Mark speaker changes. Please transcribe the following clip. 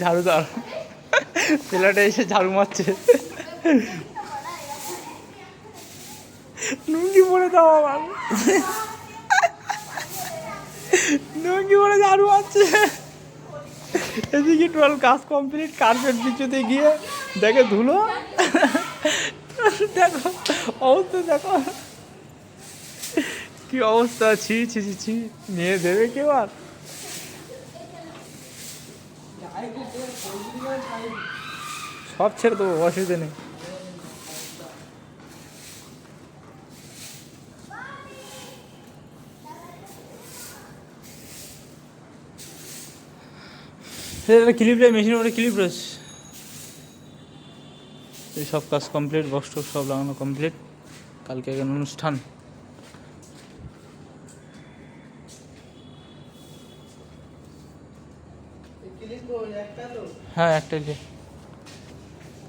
Speaker 1: ঝাড়ুদার ছেলেটা এসে ঝাড়ু মারছে। নুঙ্গি পরে দাও আমার, নুঙ্গি পরে ঝাড়ু মারছে। এদিকে 12 কাজ কমপ্লিট, কার্পেট বিছুতে গিয়ে দেখে ধুলো। দেখো অবস্থা, দেখো কি অবস্থা, ছি ছি ছি ছি, নিয়ে দেবে কেউ আর? সব ছেড়ে দেবো, অসুবিধা নেই। ক্লিপ রে, মেশিন ওটা ক্লিপ রয়েছে। এই সব কাজ কমপ্লিট, বক্স টক্স সব লাগানো কমপ্লিট। কালকে এখানে অনুষ্ঠান। হ্যাঁ, একটাই।